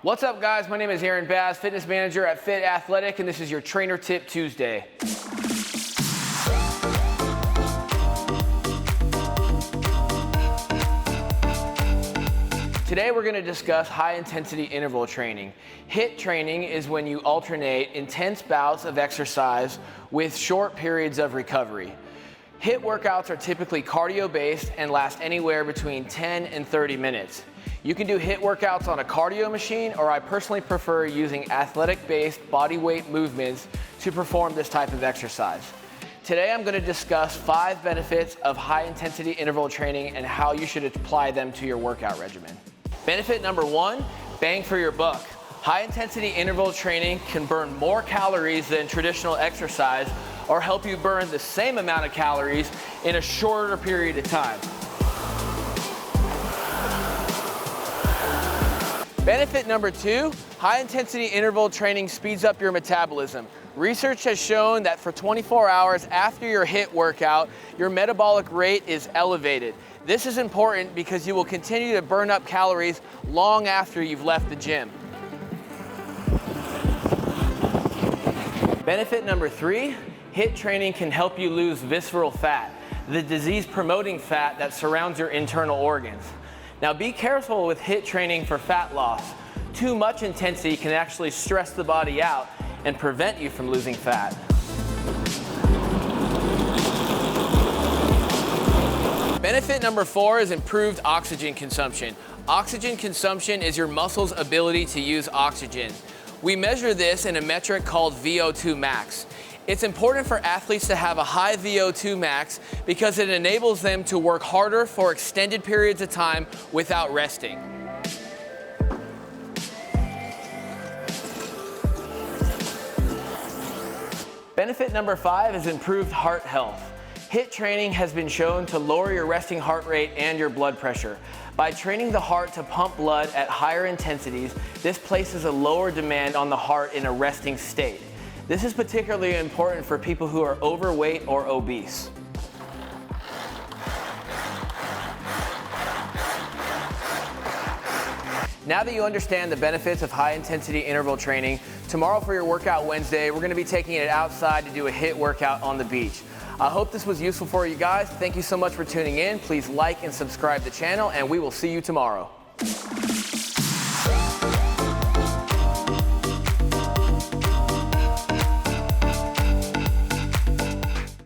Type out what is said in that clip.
What's up, guys? My name is Aaron Baz, fitness manager at Fit Athletic, and this is your Trainer Tip Tuesday. Today we're going to discuss high-intensity interval training. HIIT training is when you alternate intense bouts of exercise with short periods of recovery. HIIT workouts are typically cardio-based and last anywhere between 10 and 30 minutes. You can do HIIT workouts on a cardio machine, or I personally prefer using athletic-based body weight movements to perform this type of exercise. Today I'm going to discuss 5 benefits of high-intensity interval training and how you should apply them to your workout regimen. Benefit number 1, bang for your buck. High-intensity interval training can burn more calories than traditional exercise, or help you burn the same amount of calories in a shorter period of time. Benefit number 2, high-intensity interval training speeds up your metabolism. Research has shown that for 24 hours after your HIIT workout, your metabolic rate is elevated. This is important because you will continue to burn up calories long after you've left the gym. Benefit number 3, HIIT training can help you lose visceral fat, the disease-promoting fat that surrounds your internal organs. Now be careful with HIIT training for fat loss. Too much intensity can actually stress the body out and prevent you from losing fat. Benefit number 4 is improved oxygen consumption. Oxygen consumption is your muscle's ability to use oxygen. We measure this in a metric called VO2 max. It's important for athletes to have a high VO2 max because it enables them to work harder for extended periods of time without resting. Benefit number 5 is improved heart health. HIIT training has been shown to lower your resting heart rate and your blood pressure. By training the heart to pump blood at higher intensities, this places a lower demand on the heart in a resting state. This is particularly important for people who are overweight or obese. Now that you understand the benefits of high-intensity interval training, tomorrow for your Workout Wednesday, we're going to be taking it outside to do a HIIT workout on the beach. I hope this was useful for you guys. Thank you so much for tuning in. Please like and subscribe to the channel, and we will see you tomorrow.